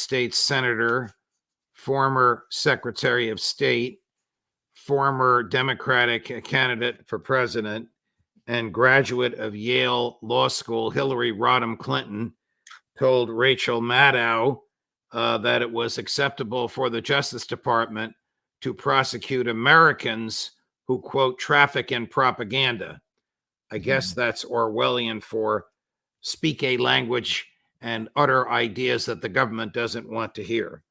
States Senator, former Secretary of State, former Democratic candidate for president, and graduate of Yale Law School, Hillary Rodham Clinton, told Rachel Maddow that it was acceptable for the Justice Department to prosecute Americans who, quote, traffic in propaganda. I guess that's Orwellian for speak a language and utter ideas that the government doesn't want to hear.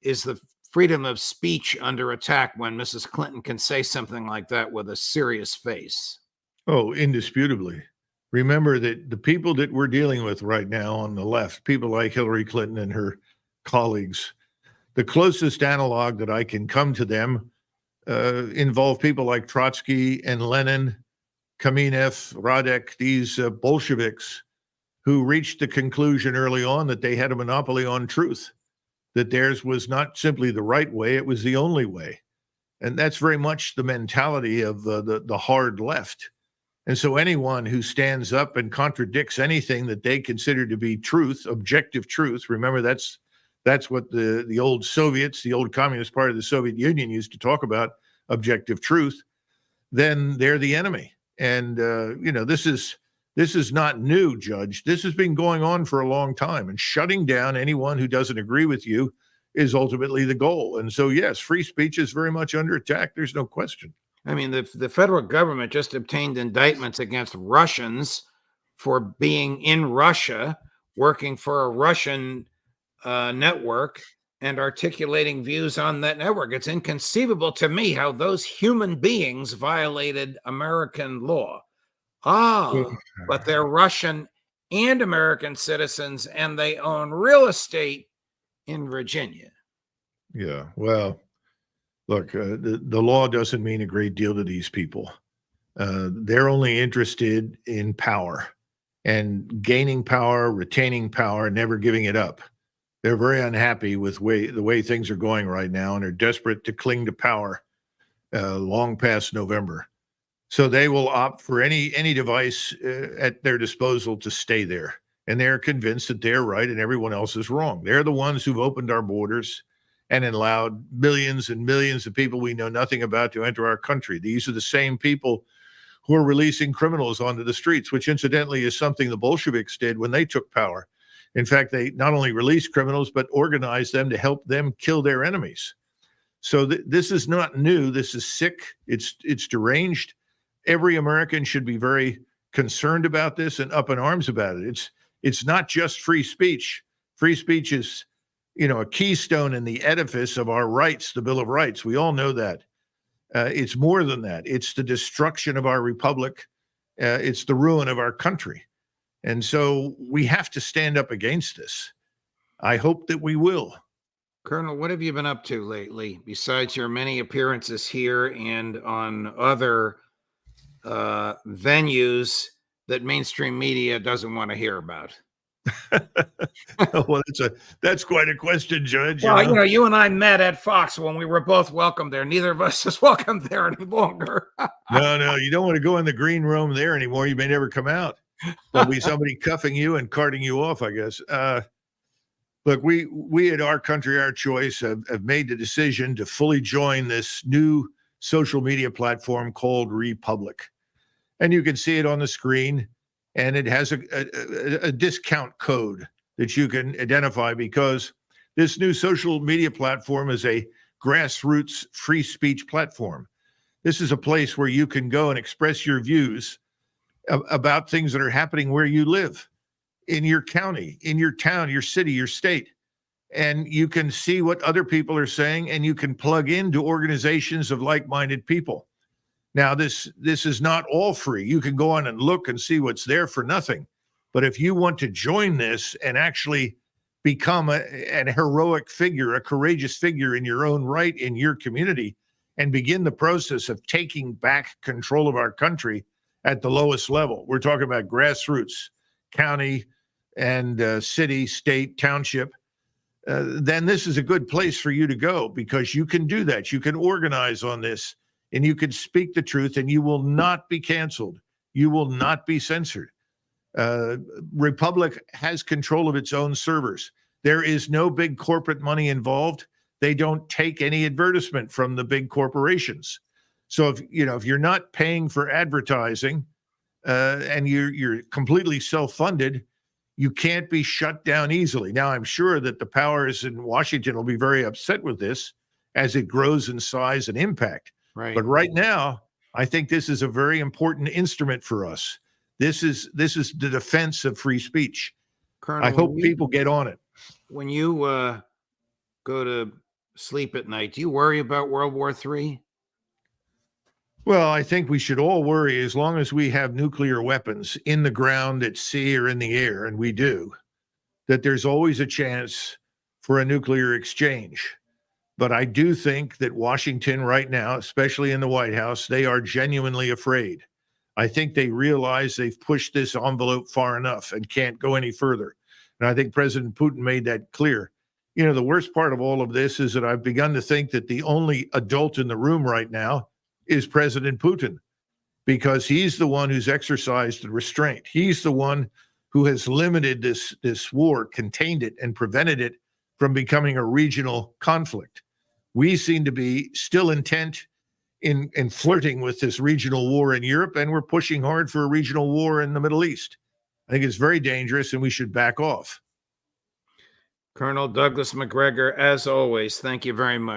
Is the freedom of speech under attack when Mrs. Clinton can say something like that with a serious face? Oh, indisputably. Remember that the people that we're dealing with right now on the left, people like Hillary Clinton and her colleagues, the closest analog that I can come to them involve people like Trotsky and Lenin, Kamenev, Radek, these Bolsheviks who reached the conclusion early on that they had a monopoly on truth, that theirs was not simply the right way, it was the only way. And that's very much the mentality of the hard left. And so anyone who stands up and contradicts anything that they consider to be truth, objective truth, remember that's what the old Soviets, the old Communist Party of the Soviet Union used to talk about, objective truth, then they're the enemy. And, this is not new, Judge. This has been going on for a long time. And shutting down anyone who doesn't agree with you is ultimately the goal. And so, yes, free speech is very much under attack. There's no question. I mean, the federal government just obtained indictments against Russians for being in Russia, working for a Russian network and articulating views on that network. It's inconceivable to me how those human beings violated American law. But they're Russian and American citizens, and they own real estate in Virginia. Yeah, well, look, the law doesn't mean a great deal to these people. They're only interested in power and gaining power, retaining power, never giving it up. They're very unhappy with the way things are going right now, and are desperate to cling to power long past November. So they will opt for any device at their disposal to stay there. And they're convinced that they're right and everyone else is wrong. They're the ones who've opened our borders and allowed millions and millions of people we know nothing about to enter our country. These are the same people who are releasing criminals onto the streets, which incidentally is something the Bolsheviks did when they took power. In fact, they not only released criminals, but organized them to help them kill their enemies. So this is not new. This is sick. It's deranged. Every American should be very concerned about this and up in arms about it. It's not just free speech. Free speech is, a keystone in the edifice of our rights, the Bill of Rights. We all know that. It's more than that. It's the destruction of our republic. It's the ruin of our country. And so we have to stand up against this. I hope that we will. Colonel, what have you been up to lately, besides your many appearances here and on other venues that mainstream media doesn't want to hear about? Well, that's quite a question, Judge. Well, you and I met at Fox when we were both welcome there. Neither of us is welcome there any longer. No, you don't want to go in the green room there anymore. You may never come out. There'll be somebody cuffing you and carting you off, I guess. Look, we at Our Country, Our Choice have made the decision to fully join this new social media platform called Republic. And you can see it on the screen, and it has a discount code that you can identify, because this new social media platform is a grassroots free speech platform. This is a place where you can go and express your views about things that are happening where you live, in your county, in your town, your city, your state. And you can see what other people are saying, and you can plug into organizations of like-minded people. Now, this is not all free. You can go on and look and see what's there for nothing. But if you want to join this and actually become an heroic figure, a courageous figure in your own right, in your community, and begin the process of taking back control of our country at the lowest level, we're talking about grassroots, county and city, state, township, then this is a good place for you to go, because you can do that. You can organize on this, and you can speak the truth, and you will not be canceled. You will not be censored. Republic has control of its own servers. There is no big corporate money involved. They don't take any advertisement from the big corporations. So if you're not paying for advertising and you're completely self-funded, you can't be shut down easily. Now, I'm sure that the powers in Washington will be very upset with this as it grows in size and impact. Right. But right now, I think this is a very important instrument for us. This is the defense of free speech. Colonel, I hope people get on it. When you go to sleep at night, do you worry about World War III? Well, I think we should all worry as long as we have nuclear weapons in the ground, at sea, or in the air, and we do, that there's always a chance for a nuclear exchange. But I do think that Washington right now, especially in the White House, they are genuinely afraid. I think they realize they've pushed this envelope far enough and can't go any further. And I think President Putin made that clear. The worst part of all of this is that I've begun to think that the only adult in the room right now is President Putin, because he's the one who's exercised the restraint. He's the one who has limited this war, contained it, and prevented it from becoming a regional conflict. We seem to be still intent in flirting with this regional war in Europe, and we're pushing hard for a regional war in the Middle East. I think it's very dangerous, and we should back off. Colonel Douglas McGregor, as always, thank you very much.